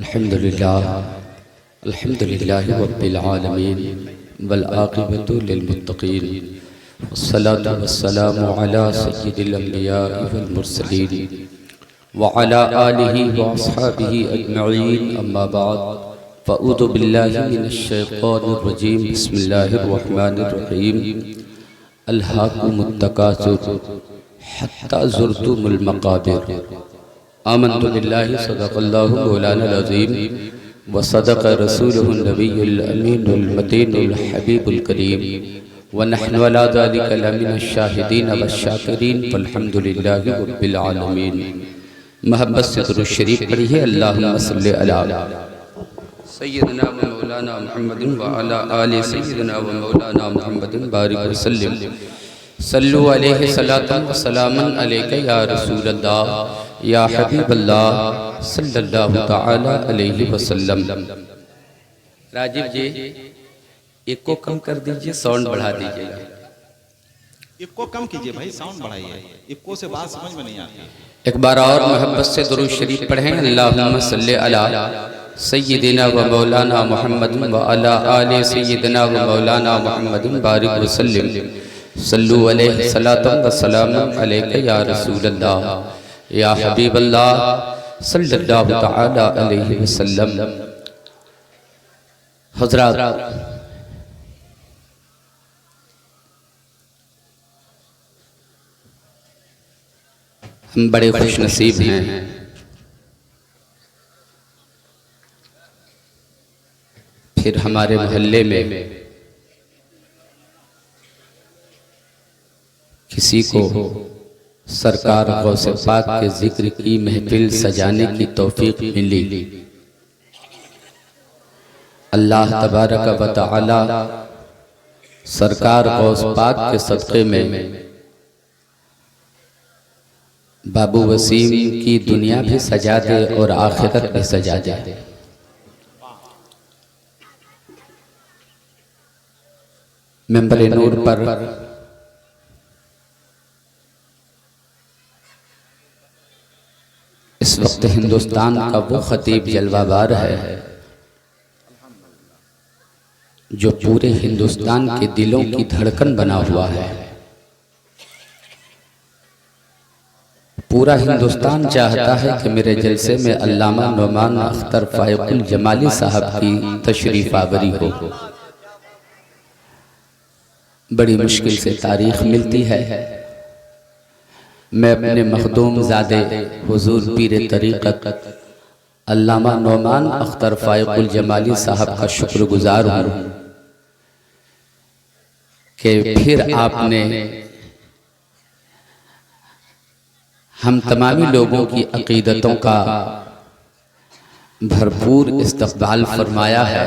अल्हम्दुलिल्लाह रब्बिल आलमीन वल आक़िबतु लिल मुत्तक़ीन वस्सलातु वस्सलामु अला सय्यिदिल अंबिया'i वल मुरसलीन व अला आलिहि व अस्हाबिहि अजमईन अम्मा बाद फ़अऊज़ु बिल्लाहि मिनश शैतानिर रजीम बिस्मिल्लाहिर रहमानिर रहीम अल्हाकुमुत तकासुर हत्ता ज़ुरतुमुल मक़ाबिर आमन्तु बिल्लाहि सदक़ल्लाहु मौलाना अज़ीम व सदक़ रसूलुहुन नबियुल अमीनुल मतीनुल हबीबुल करीम व नहनु अला ज़ालिका लमिनश शाहिदीन वश्शाकिरीन वल्हम्दुलिल्लाहि रब्बिल आलमीन। मोहब्बत से दुरूद शरीफ पढ़िए। अल्लाहुम्मा सल्लि अला सय्यिदना व मौलाना मुहम्मदिन व अला आलि सय्यिदना व मौलाना मुहम्मदिन बारिक व सल्लिम सल्लु अलैहि सलातन व सलामन अलैका या रसूलल्लाह या हबीबल्लाह सल्लल्लाहु तआला अलैहि वसल्लम। राजीव जी इको कम कर दीजिए, साउंड बढ़ा दीजिएगा। इको कम कीजिए भाई, साउंड बढ़ाइए, इको से बात समझ में नहीं आती। एक बार और मोहब्बत से दुरूद शरीफ पढ़ें। अल्लाहुम्मा सल्लि अला सय्यिदिना व मौलाना मुहम्मदिन व अला आलि सय्यिदिना व मौलाना मुहम्मदिन बारिक व सल्लिम सल्लु अलैहि सलातन व सलामन अलैका या रसूलल्लाह या हबीबल्लाह सल्लल्लाहु तआला अलैहि वसल्लम। हज़रात, हम बड़े खुश नसीब हैं फिर हमारे मोहल्ले में किसी को सरकार गौसे पाक के जिक्र की महफिल सजाने की तौफीक मिली। अल्लाह तबारक व तआला सरकार गौस पाक के सदक़े में बाबू वसीम की दुनिया भी सजा दे और आखिरत भी सजा दे। मेंबर नूर पर इस वक्त हिंदुस्तान का वो खतीब जलवाबार है जो पूरे हिंदुस्तान के दिलों की धड़कन बना हुआ है। पूरा हिंदुस्तान चाहता है कि मेरे जलसे में अल्लामा नौमान अख्तर फायकुल जमाली साहब की तशरीफ आवरी हो। बड़ी मुश्किल से तारीख मिलती है। मैं अपने मखदूम ज़ादे हुजूर पीर तरीक़त अल्लामा नौमान अख्तर फायकुल जमाली साहब का शुक्रगुजार हूँ कि फिर आपने हम तमामी लोगों की अक़ीदतों का भरपूर इस्तक़बाल फरमाया है।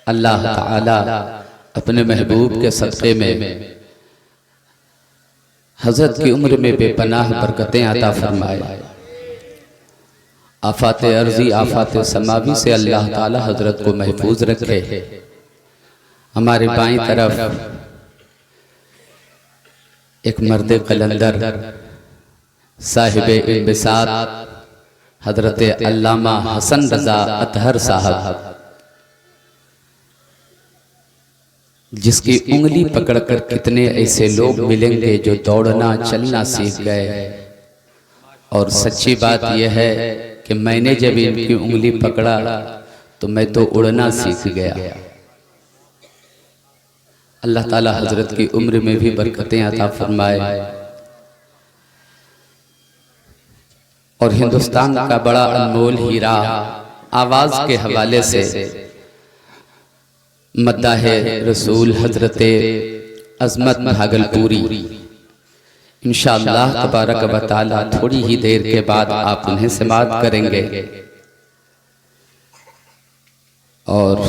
अल्लाह ताला अपने महबूब के सदक़े में हज़रत की उम्र में बेपनाह बरकतें अता फरमाए। आफात अर्ज़ी आफात समावी से अल्लाह ताला हज़रत को महफूज रखे। हमारे बाईं तरफ एक मर्द कलंदर साहिब इल्बिसात हज़रत अल्लामा हसन रज़ा अतहर साहब, जिसकी उंगली पकड़कर कितने ऐसे लोग मिलेंगे जो दौड़ना चलना सीख गए। और सच्ची बात यह है कि मैंने जब इनकी उंगली पकड़ा तो मैं तो उड़ना सीख गया। अल्लाह ताला हजरत की उम्र में भी बरकतें अता फरमाए। और हिंदुस्तान का बड़ा अनमोल हीरा आवाज के हवाले से मद्दाहे रसूल हजरत अज़मत भागलपुरी इंशाअल्लाह तबारक व तआला थोड़ी ही देर के बाद आप उन्हें समाअत करेंगे। और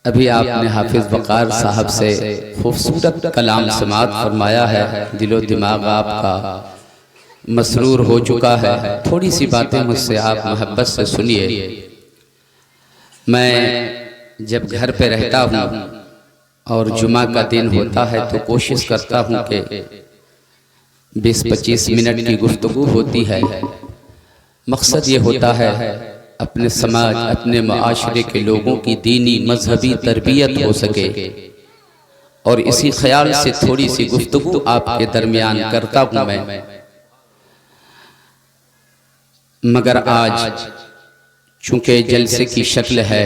अभी आपने हाफिज वक़ार साहब से खूबसूरत कलाम समाअत फरमाया है। दिलो दिमाग आपका मसरूर हो चुका है। थोड़ी सी बातें मुझसे आप मोहब्बत से सुनिए। मैं जब घर पे रहता हूँ और जुमा का दिन होता है तो कोशिश करता हूँ कि 20-25 मिनट की गुफ्तगू होती है। मकसद ये होता है अपने समाज, अपने माशरे के लोगों की दीनी मजहबी तरबियत हो सके। और इसी ख्याल से थोड़ी सी गुफ्तगू आपके दरमियान करता हूं मैं। मगर आज चूंकि जलसे की शक्ल है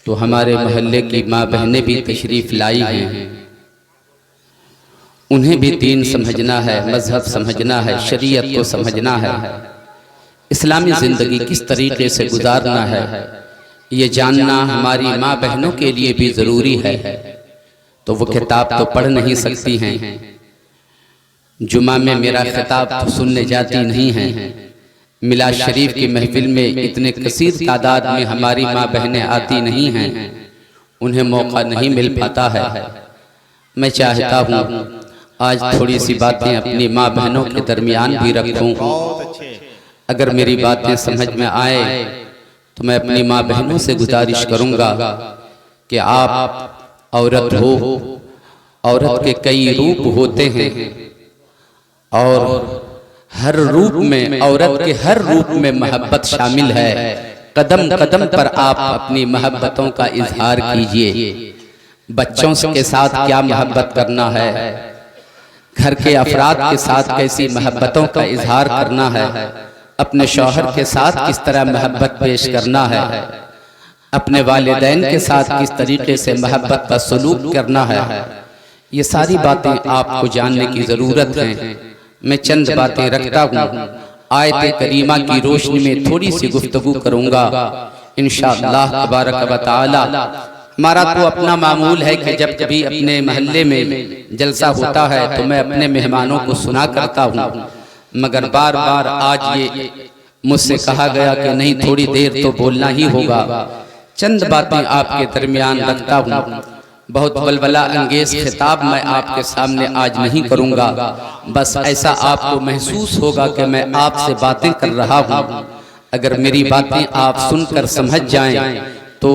तो हमारे मोहल्ले की माँ बहनें भी तशरीफ लाई हैं। उन्हें भी दीन समझना है, मजहब समझना है, शरीयत को समझना है, इस्लामी ज़िंदगी किस तरीके से गुजारना है, ये जानना हमारी माँ बहनों के लिए भी ज़रूरी है। तो वो किताब तो पढ़ नहीं सकती हैं, जुमा में मेरा खिताब तो सुनने जाती नहीं हैं, मिलाद शरीफ की महफिल में इतने कसीर तादाद में हमारी माँ बहनें आती नहीं हैं, उन्हें मौका नहीं मिल पाता है। मैं चाहता हूँ आज थोड़ी सी बातें अपनी माँ बहनों के दरमियान भी रखूँ। अगर मेरी बातें समझ में आए तो मैं अपनी माँ बहनों से गुजारिश करूँगा कि आप औरत हो, औरत के कई रूप होते हैं और हर रूप में, औरत के हर रूप में मोहब्बत शामिल है। कदम कदम पर आप अपनी मोहब्बतों का इजहार कीजिए। बच्चों के साथ क्या मोहब्बत करना है, घर के अफराद के साथ कैसी मोहब्बतों का इजहार करना है, अपने शौहर के साथ किस तरह मोहब्बत पेश करना है, अपने वालिदैन के साथ किस तरीके से मोहब्बत का सलूक करना है, ये सारी बातें आपको जानने की ज़रूरत है। मैं चंद बातें रखता हूँ, आयत करीमा की रोशनी में थोड़ी सी गुफ्तगू करूँगा इंशाअल्लाह तबारक व तआला। हमारा तो अपना मामूल है कि जब कभी अपने महल्ले में जलसा होता है तो मैं अपने मेहमानों को सुना करता हूँ, मगर बार बार आज ये मुझसे कहा गया कि नहीं, थोड़ी देर तो बोलना ही होगा। चंद बातें आपके दरमियान रखता हूँ। बहुत बलबला अंगेज खिताब मैं आपके सामने आज नहीं करूँगा, बस ऐसा आपको महसूस होगा कि मैं आपसे बातें कर रहा हूँ। अगर मेरी बातें आप सुनकर समझ जाएं तो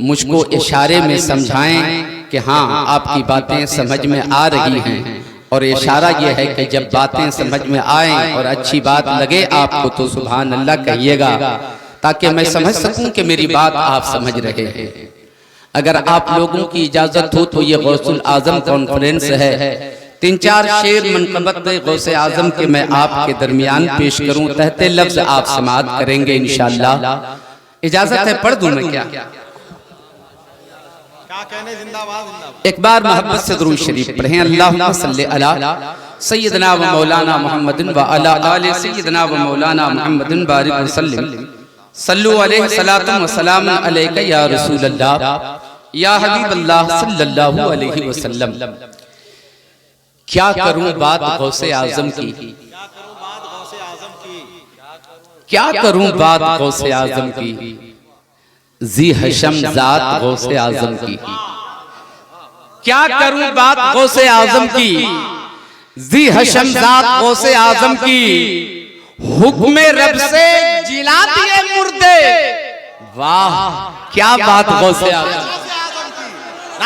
मुझको इशारे में समझाएं कि हाँ आपकी बातें समझ में आ रही हैं। और इशारा यह है कि जब बातें समझ में आएं और अच्छी बात लगे आपको तो सुभान अल्लाह कहिएगा, ताकि मैं समझ सकूं कि मेरी बात आप समझ रहे हैं। अगर आप लोगों की इजाजत हो तो ये गौसुल आजम कॉन्फ्रेंस है, 3-4 शेर मनक़बत गौसे आजम के मैं आपके दरमियान पेश करूं, तहते लफ्ज आप समाअत करेंगे इंशाअल्लाह। इजाजत है, पढ़ दूं मैं क्या? कहने जिंदाबाद। एक बार मोहब्बत से दुरूद शरीफ पढ़ें। अल्लाहुम्मा सल्ली अला सय्यदना व मौलाना मुहम्मदिन व अला आले सय्यदना व मौलाना मुहम्मदिन बारिक व सल्लिम। सल्लु अलैहि सलातुन व सलामुन अलैका या रसूल अल्लाह या हबीब अल्लाह सल्लल्लाहु अलैहि वसल्लम। क्या करूं बात गौसे आजम की, क्या करूं बात गौसे आजम की, जी हशम जात गौसे आजम की। क्या करूं बात गौसे आजम की, जी हशम जात गौसे आजम की। हुक्म रब से जिला दिए मुर्दे, वाह क्या बात गौसे आजम।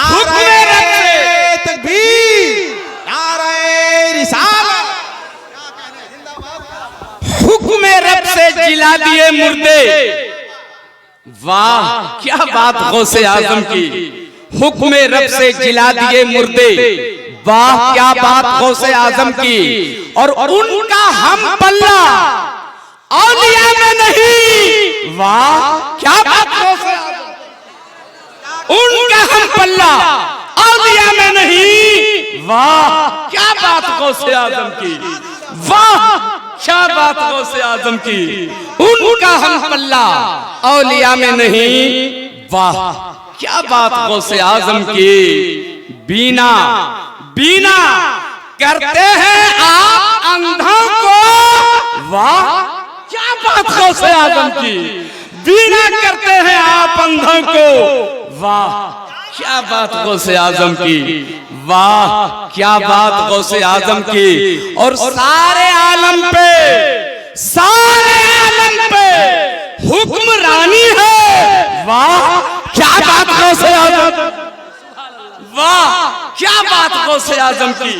हुक्म रब से तकबीर, नारे रिसालत, हुक्म रब से जिला दिए मुर्दे, वाह क्या बात गौसे आजम की। हुक्म रब से जिला दिए मुर्दे, वाह क्या बात गौसे आजम की। और उनका हम पल्ला औलिया में नहीं, वाह क्या बात गौसे आजम। उनका हम पल्ला औलिया में नहीं, वाह क्या बात गौसे आजम की, वाह क्या बात गौसे आजम की। उनका हम पल्ला औलिया में नहीं, वाह क्या बात गौसे आजम की। बीना बीना करते हैं आप अंधों को, वाह क्या बात गौसे आजम की। बीना करते हैं आप अंधों को, वाह क्या बात गौसे आजम की, वाह क्या बात गौसे आजम की। और सारे आलम पे, सारे आलम पे हुक्मरानी है, वाह क्या बात गौसे आजम, वाह क्या बात गौसे आजम की।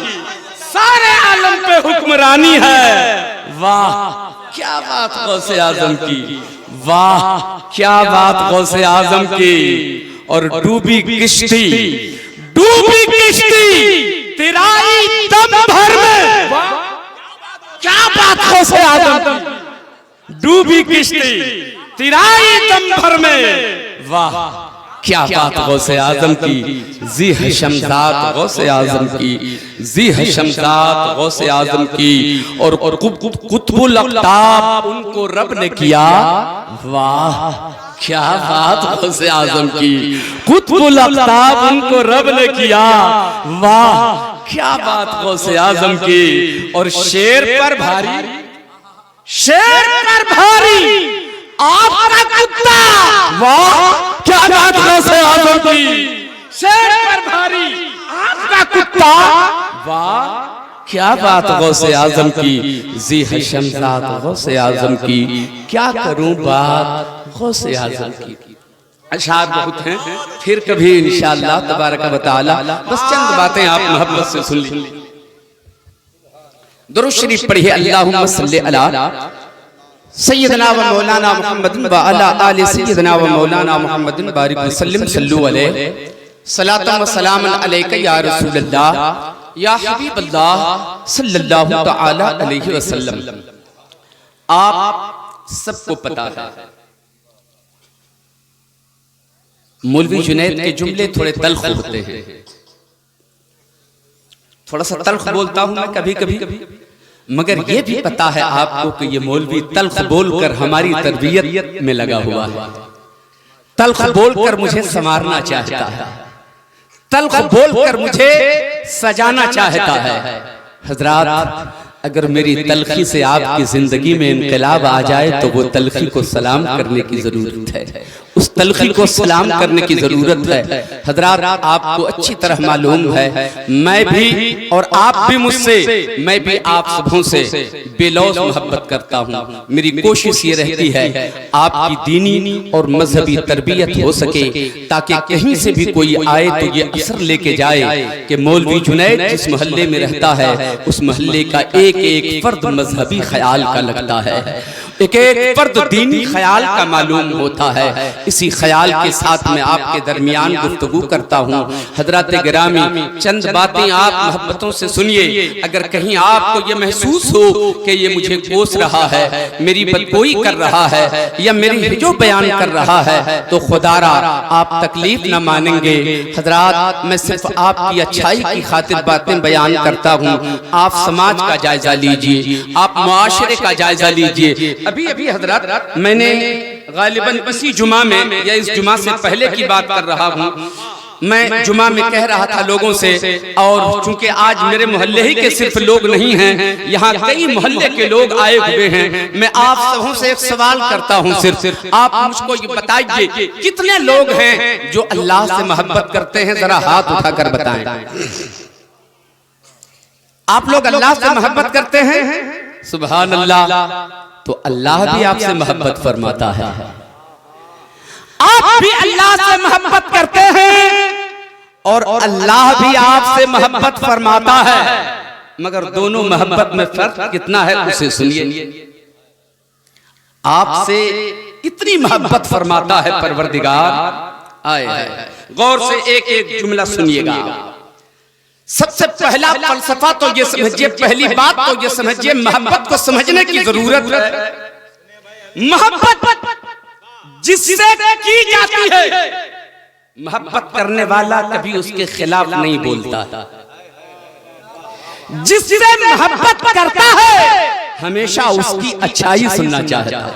सारे आलम पे हुक्मरानी है, वाह क्या बात गौसे आजम की, वाह क्या बात गौसे आजम की। और डूबी किश्ती तेराई दम भर में, क्या बात गौसे आजम की। डूबी किश्ती तेराई दम भर में, वाह क्या बात गौसे आजम की। जी हशमजात गौसे आजम की, जी हशमजात गौसे आजम की। और कुतुबुल अक़ताब उनको रब ने किया, वाह क्या बात गौसे आजम की। कुतुबुल अक़ताब उनको रब ने किया, वाह क्या बात गौसे आजम की। और शेर पर भारी, शेर पर भारी आपका कुत्ता, वाह क्या बात गौसे आजम की। शेर पर भारी आपका कुत्ता, वाह क्या बात गौसे आजम की। जी हशमजात गौसे आजम की, क्या करूं बात गौसे आजम की। अशार बहुत हैं, फिर कभी इंशाअल्लाह तबारक व तआला बस चंद बातें आप मोहब्बत से सुन लीजिए। दुरूद शरीफ पढ़िए, अल्लाहुम्मा सल्ली अला सय्यदना व मौलाना मुहम्मदिन व अला आलि सय्यदना व मौलाना मुहम्मदिन बारिक वसल्लम सल्लु अलैहि सलातन व सलामन अलैका या रसूलल्लाह या हबीबल्लाह सल्लल्लाहु तआला अलैहि वसल्लम। आप सबको पता है मौलवी जुनैद के जुमले थोड़े तल्ख होते हैं, थोड़ा सा तल्ख बोलता हूं मैं कभी कभी, मगर ये भी पता है आपको कि ये मौलवी तल्ख बोलकर हमारी तरबियत में लगा हुआ है। तल्ख बोलकर मुझे संवारना चाहता है, तल्ख बोलकर मुझे सजाना चाहता है। हजरात, अगर मेरी तलखी से आपकी जिंदगी में इनकलाब आ जाए तो वो तलखी को सलाम करने की जरूरत है, उस तलखी को सलाम करने की जरूरत है। हजरात, आपको अच्छी तरह मालूम है, मैं भी और आप भी मुझसे, मैं भी आप सबों से बेलौस मोहब्बत करता हूँ। मेरी कोशिश ये रहती है आपकी दीनी और मजहबी तरबियत हो सके, ताकि कहीं से भी कोई आए तो ये असर लेके जाए कि मौलवी जुनैद जिस मोहल्ले में रहता है उस मोहल्ले का एक एक फर्द मजहबी ख्याल का लगता है, एक एक फर्द दीनी ख्याल का मालूम होता है। इसी ख्याल के साथ मैं आपके दरमियान गुफ्तगू करता हूँ। हजरत गिरामी, चंद बातें आप मोहब्बतों से सुनिए। अगर कहीं आपको ये महसूस हो कि ये मुझे कोस रहा है, मेरी बदगोई कर रहा है या मेरी हिजो बयान कर रहा है तो खुदारा आप तकलीफ न मानेंगे। हजरात, मैं सिर्फ आपकी अच्छाई की खातिर बातें बयान करता हूँ। आप समाज का जायजा लीजिए, आप मुआशरे का जायजा लीजिए। अभी अभी हजरत, मैंने गालिबन इसी जुमा में या इस जुमा से पहले की बात कर रहा हूँ, मैं जुमा में कह रहा था लोगों से, और चूंकि आज मेरे मोहल्ले ही के सिर्फ लोग नहीं हैं, यहाँ कई मोहल्ले के लोग आए हुए हैं, मैं आप सबों से एक सवाल करता हूँ, सिर्फ आप मुझको ये बताइए कितने लोग हैं जो अल्लाह से मोहब्बत करते हैं? जरा हाथ उठाकर बताएं। आप लोग अल्लाह से मोहब्बत करते हैं? सुभान अल्लाह। तो अल्लाह भी आपसे मोहब्बत फरमाता है, आप भी अल्लाह से मोहब्बत करते हैं और अल्लाह भी आपसे मोहब्बत फरमाता है। मगर दोनों मोहब्बत में फर्क कितना है उसे सुनिए। आपसे इतनी मोहब्बत फरमाता है परवरदिगार, आए गौर से एक एक जुमला सुनिएगा। सबसे पहला फलसफा तो ये समझिए, पहली बात तो ये समझिए, मोहब्बत को समझने की जरूरत है। मोहब्बत जिससे की जाती है, मोहब्बत करने वाला कभी उसके खिलाफ नहीं बोलता। जिससे मोहब्बत करता है हमेशा उसकी अच्छाई सुनना चाहता है,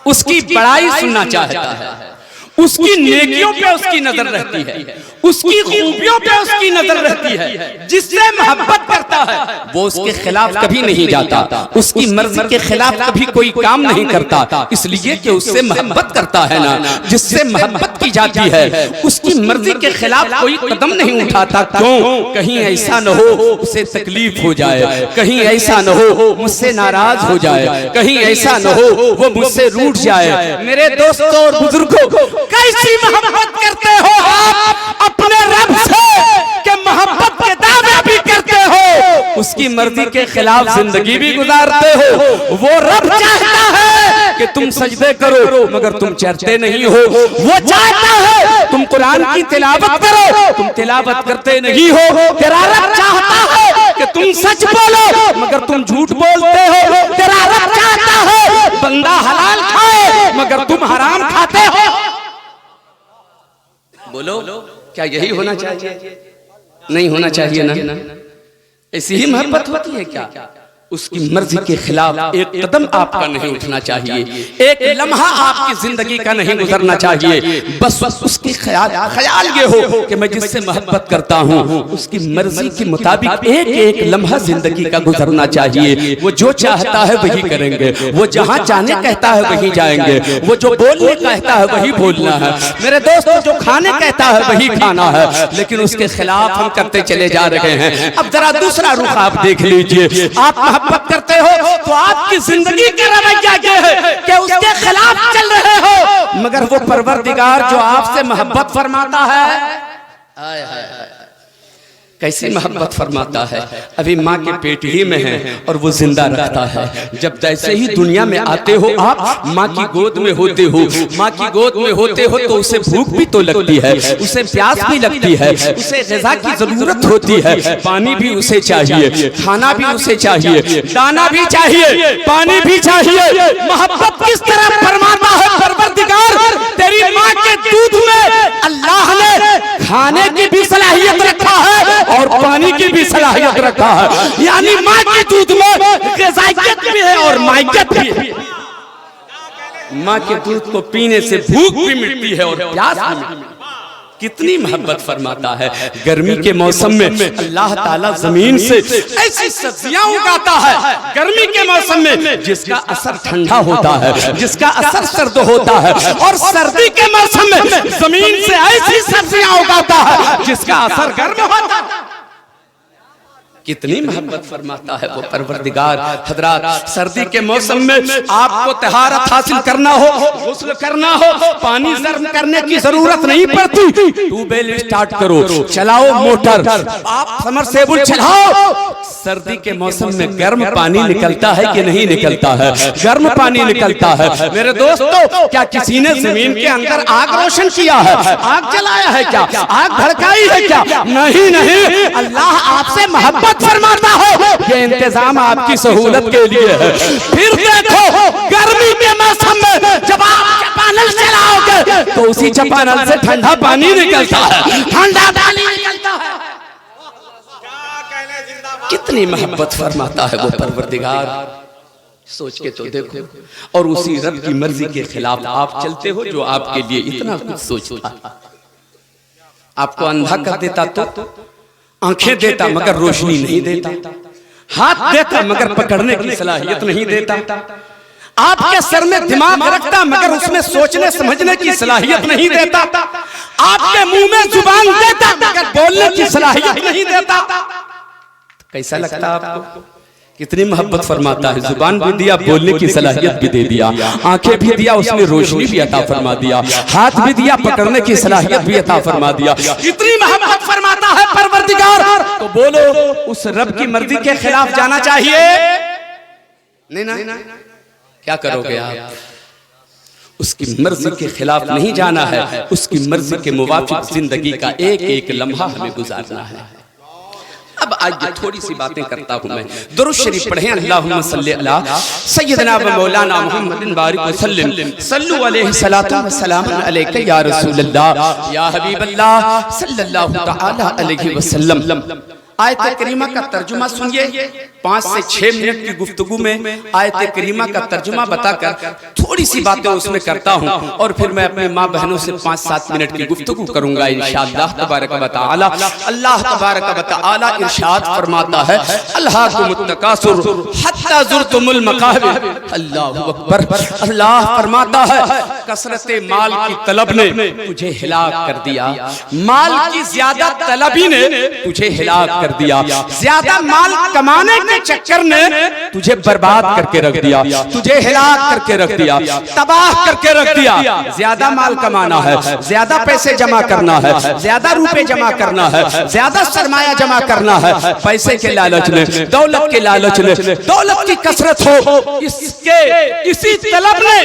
उसकी बड़ाई सुनना चाहता है, उसकी नेकियों पे उसकी नजर रहती है, उसकी खूबियों पे उसकी नजर रहती है। जिससे मोहब्बत करता है वो उसके खिलाफ कभी नहीं जाता, उसकी मर्जी के खिलाफ कभी कोई काम नहीं करता, इसलिए कि उससे मोहब्बत करता है ना। जिससे मोहब्बत की जाती है उसकी मर्जी के खिलाफ कोई कदम नहीं उठाता। क्यों? कहीं ऐसा न हो उसे तकलीफ हो जाए, कहीं ऐसा न हो मुझसे नाराज हो जाए, कहीं ऐसा न हो वो मुझसे रूठ जाए। मेरे दोस्तों और बुजुर्गों, कैसी मोहब्बत करते हो आप अपने रब से कि मोहब्बत के दावे भी करते हो, उसकी मर्जी के खिलाफ जिंदगी भी गुजारते हो। वो रब चाहता है कि कि तुम सजदे करो मगर तुम चरते नहीं हो। वो चाहता है तुम कुरान की तिलावत करो, तुम तिलावत करते नहीं हो। तेरा रब चाहता है कि तुम सच बोलो मगर तुम झूठ बोलते हो। तेरा रब चाहता है बंदा हलाल खाए मगर तुम हराम खाते हो। बोलो क्या यही होना चाहिए? नहीं होना चाहिए ना। ऐसी ही मोहब्बत होती है क्या? उसकी मर्जी के खिलाफ एक कदम आपका नहीं उठना चाहिए, एक लम्हा आपकी जिंदगी का नहीं गुजरना चाहिए। बस उसकी ख्याल ये हो कि मैं जिससे मोहब्बत करता हूँ उसकी मर्जी के मुताबिक एक एक लम्हा जिंदगी का गुजरना चाहिए। वो जो चाहता है वही करेंगे, वो जहाँ जाने कहता है वही जाएंगे, वो जो बोलने कहता है वही बोलना है। मेरे दोस्तों, जो खाने कहता है वही खाना है, लेकिन उसके खिलाफ हम करते चले जा रहे हैं। अब जरा दूसरा रुख आप देख लीजिए। आप मोहब्बत करते हो तो आपकी जिंदगी का रवैया ये है कि उसके खिलाफ चल रहे हो, मगर वो परवरदिगार जो आपसे मोहब्बत फरमाता है, कैसी मोहब्बत फरमाता है। अभी माँ के पेट ही में है और वो जिंदा रखता है। जब जैसे ही दुनिया में आते हो आप, माँ की गोद में होते हो, माँ की गोद में होते हो तो उसे भूख भी तो लगती है, उसे प्यास भी लगती है, उसे ग़िज़ा की जरूरत होती है। पानी भी उसे चाहिए, खाना भी उसे चाहिए, दाना भी चाहिए, पानी भी चाहिए। मोहब्बत किस तरह फरमाता है परवरदिगार, तेरी माँ के दूध में अल्लाह ने खाने की भी सलाहियत रखा है और पानी की भी सलाहियत रखा है। यानी माँ के दूध में ग़िज़ाइयत भी है और माइयत भी है। माँ के दूध को पीने से भूख भी मिटती है और प्यास भी मिटती है। कितनी मोहब्बत फरमाता है। गर्मी के मौसम में अल्लाह ताला जमीन से ऐसी सब्जियां उगाता है, गर्मी के मौसम में जिसका असर ठंडा होता है, जिसका असर सर्द होता है, और सर्दी के मौसम में जमीन से ऐसी सब्जियां उगाता है जिसका असर गर्म होता है। कितनी मोहब्बत फरमाता है वो परवरदिगार। हजरात, सर्दी के मौसम में आपको तहारत हासिल करना हो, गुस्ल करना हो, पानी गर्म करने की जरूरत नहीं पड़ती। ट्यूबवेल स्टार्ट करो, चलाओ मोटर, आप समरसेबुल चलाओ। सर्दी के मौसम में गर्म पानी निकलता है कि नहीं निकलता है? गर्म पानी निकलता है। मेरे दोस्तों, क्या किसी ने जमीन के अंदर आग रोशन किया है? आग जलाया है क्या? आग भड़काई है क्या? नहीं नहीं, अल्लाह आपसे मोहब्बत फरमाता हो, ये इंतजाम आपकी सहूलत के लिए है। फिर देखो, गर्मी के मौसम में जब आप चपानल चलाओगे तो उसी चपानल से ठंडा पानी निकलता है, ठंडा पानी निकलता है। कितनी मोहब्बत फरमाता है वो परवरदिगार, सोच के तो देखो। और उसी रब की मर्जी के खिलाफ आप चलते हो जो आपके लिए इतना कुछ सोचता। आपको अंधा कर देता तो आंखें देता मगर रोशनी नहीं देता, हाथ देता मगर पकड़ने की सलाहियत नहीं देता, आपके सर में दिमाग रखता मगर उसमें सोचने समझने की सलाहियत नहीं देता, आपके मुंह में जुबान देता मगर बोलने की सलाहियत नहीं देता। कैसा लगता आपको? कितनी मोहब्बत फरमाता है। जुबान भी दिया, बोलने की सलाहियत भी दे दिया, आंखें भी दिया, उसमें रोशनी भी अता फरमा दिया, हाथ भी दिया, पकड़ने की सलाहियत भी अता फरमा दिया। कितनी मोहब्बत फरमाता है परवरदिगार। तो बोलो, उस रब की मर्जी के खिलाफ जाना चाहिए? नहीं ना। क्या करोगे आप? उसकी मर्जी के खिलाफ नहीं जाना है, उसकी मर्जी के मुवाफिक जिंदगी का एक एक लम्हा हमें गुजारना है। अब आज थोड़ी सी बातें करता हूं मैं। दुरूद शरीफ पढ़ें, अल्लाहुम्मा सल्ली अला सय्यदना व मौलाना मुहम्मदिन बारिक वसल्लिम सल्लु अलैहि सलातु व सलाम अलैका या रसूलल्लाह या हबीबल्लाह सल्लल्लाहु तआला अलैहि वसल्लम। आयत करीमा का तर्जुमा सुनिए। 5 से 6 मिनट की गुफ्तगू में आयत करीमा का तर्जुमा बताकर थोड़ी सी बातें उसमें करता हूं और फिर मैं अपने माँ बहनों से 5-7 मिनट की गुफ्तगू करूंगा इंशाअल्लाह तबारक व तआला। अल्लाह तबारक व तआला इरशाद फरमाता है, अल्हाकुमुत तकासुर हत्ता जुरतुमुल मकाबिर। अल्लाहु अकबर। अल्लाह फरमाता है, कसरत माल की तलब ने तुझे हिलाक कर दिया। माल की ज्यादा तलबी ने तुझे हिलाक कर दिया। ज्यादा माल कमाने के चक्कर ने तुझे बर्बाद करके रख दिया, तुझे हिलाक करके रख दिया, तबाह करके रख दिया। ज्यादा माल कमाना है, ज्यादा पैसे जमा करना है, ज्यादा रुपए जमा करना है, ज्यादा सरमाया जमा करना है। पैसे के लालच ने, दौलत के लालच ने, दौलत की कसरत हो, इसी तलब ने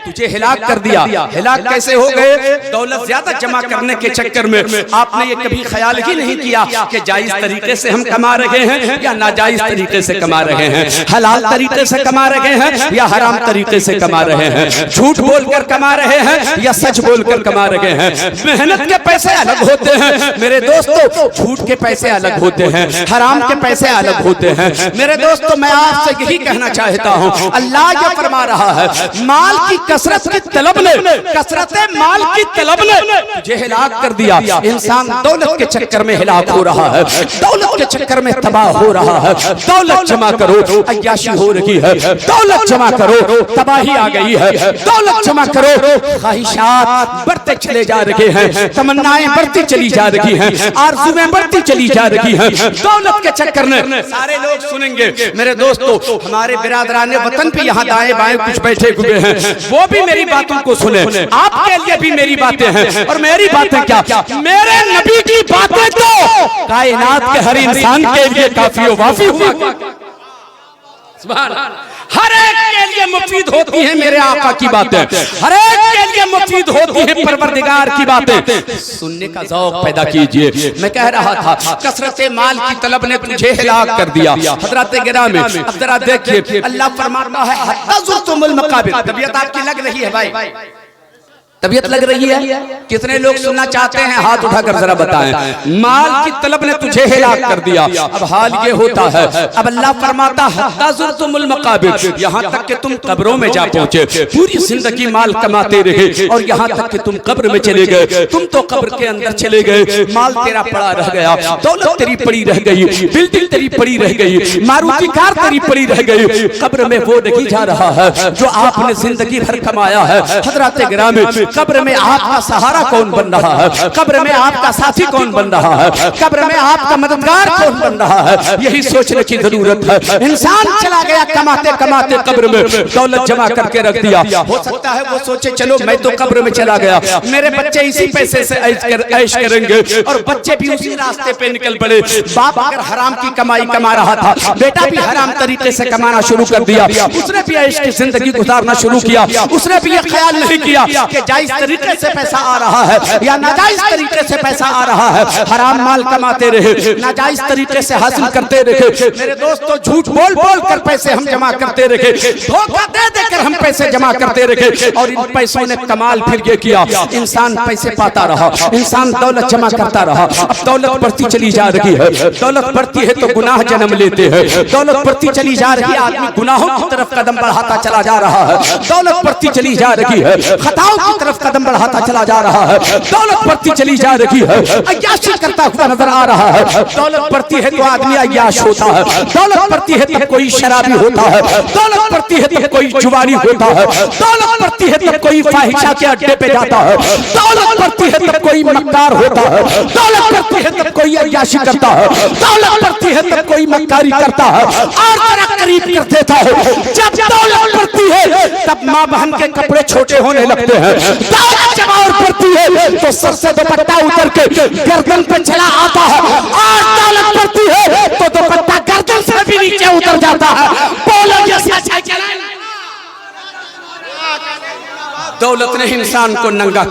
तुझे हिलाक कर दिया। हिलाक कैसे हो गए? दौलत ज्यादा जमा करने के चक्कर में आपने ये कभी ख्याल ही नहीं किया कि जायज तरीके से हम कमा रहे हैं या नाजायज तरीके से कमा रहे हैं, हलाल तरीके से कमा रहे हैं या हराम तरीके से कमा रहे हैं, झूठ बोलकर कमा रहे हैं या सच बोलकर कमा रहे हैं। मेहनत के पैसे अलग होते हैं मेरे दोस्तों, झूठ के पैसे अलग होते हैं, हराम के पैसे अलग होते हैं। मेरे दोस्तों, मैं आपसे यही कहना चाहता हूं, अल्लाह ये फरमा रहा है, माल की कसरत की तलब ने, कसरत माल की तलब ने तुझे हिलाक कर दिया। इंसान दौलत के चक्कर में हिलाक हो रहा है, दौलत के चक्कर में तबाह हो रहा है। दौलत जमा करो, अय्याशी हो रही है, दौलत जमा करो, तबाही आ गई है। दौलत जमा करो, ख्वाहिशात बढ़ते चले जा रहे हैं, तमन्नाएं बढ़ती चली जा रही हैं, आरज़ुएं बढ़ती चली जा रही हैं। दौलत के चक्कर में सारे लोग सुनेंगे मेरे दोस्तों, हमारे बिरादरान वतन पे यहाँ दाएं बाएं कुछ बैठे हुए हैं, वो भी मेरी बातों को सुने। आपके लिए भी मेरी बातें हैं, और मेरी बातें क्या, मेरे नबी की बातें तो कायनात के हर इंसान के लिए काफी और वाफी हुआ। हर एक के लिए मुफीद होती है मेरे आका की बातें, हर एक के लिए मुफीद होती है परवरदिगार की बातें। सुनने का ज़ौक़ पैदा कीजिए। मैं कह रहा था, कसरत माल की तलब ने तुझे हिलाक कर दिया। हज़रात गिरामी, अब जरा देखिए, अल्लाह फरमाता है, हत्ता ज़ुरतुमुल मक़ाबिर। तबीयत आपकी लग रही है भाई, तबीयत लग रही है? कितने लोग सुनना चाहते हैं? हाथ उठाकर जरा बताएं। माल की तलब ने तुझे हिलाक कर दिया। अब हाल ये होता है, अब अल्लाह फरमाता है, हत्ता ज़ुरतुमुल मक़ाबिर, यहाँ तक कि तुम कब्रों में जा पहुंचे। पूरी जिंदगी माल कमाते रहे और यहाँ तक कि तुम कब्र में चले गए। तुम तो कब्र के अंदर चले गए, माल तेरा पड़ा रह गया, दौलत तेरी पड़ी रह गई, बिल्डिंग तेरी पड़ी रह गई, मारुति कार तेरी पड़ी रह गई। कब्र में वो नहीं जा रहा है जो आपने जिंदगी भर कमाया है। हज़रात गिरामी, कब्र में आपका सहारा कौन बन रहा है? कब्र में आपका साथी कौन बन रहा है? कब्र में आपका मददगार कौन बन रहा है? यही सोचने की जरूरत है। इंसान चला गया कमाते कमाते कब्र में, दौलत जमा करके रख दिया। हो सकता है वो सोचे, चलो मैं तो कब्र में चला गया, मेरे बच्चे इसी पैसे से ऐश करेंगे, और बच्चे भी उसी रास्ते पे निकल पड़े। बाप अगर हराम की कमाई कमा रहा था, बेटा भी हराम तरीके से कमाना शुरू कर दिया, उसने भी ऐश की जिंदगी गुजारना शुरू किया। उसने भी ये ख्याल नहीं किया कि जायज तरीके से पैसा आ रहा है या नाजायज तरीके से पैसा आ रहा है। हराम माल कमाते रहे, नाजायज तरीके से हासिल करते रहे। मेरे दोस्तों, झूठ बोल बोल कर पैसे हम जमा करते रहे, धोखा दे देकर हम पैसे जमा करते रहे, और इन पैसों ने कमाल फिर ये किया, इंसान पैसे पाता रहा, इंसान दौलत जमा करता रहा। अब दौलत बढ़ती चली जा रही है, दौलत बढ़ती है तो गुनाह जन्म लेते हैं, दौलत बढ़ती चली जा रही है, आदमी गुनाहों की तरफ कदम बढ़ाता चला जा रहा है। दौलत बढ़ती चली जा रही है, खताओं की तरफ कदम बढ़ाता चला जा रहा है। दौलत बढ़ती चली जा रही है, अय्याशी करता हुआ नजर आ रहा है। दौलत बढ़ती है तो आदमी अय्याश होता है, दौलत बढ़ती है तो कोई शराबी होता है, दौलत बढ़ती है तो कोई जुआरी होता है, दौलत बढ़ती है तो कोई फाहिशा के अड्डे पे जाता है, दौलत बढ़ती है तो कोई मक्कार होता है, दौलत बढ़ती है तो कोई अय्याशी करता है, दौलत बढ़ती है तो कोई मक्कारी करता है, और जरा करीब कर देता है। जब दौलत बढ़ती है तब माँ बहन के कपड़े छोटे होने लगते हैं। दौलत जब और बढ़ती है तो सर से दुपट्टा उतर के गर्दन पे चला आता है, और दौलत बढ़ती है तो दुपट्टा गर्दन से भी नीचे उतर जाता है। बोलो ये सच है? दौलत ने इंसान को नंगा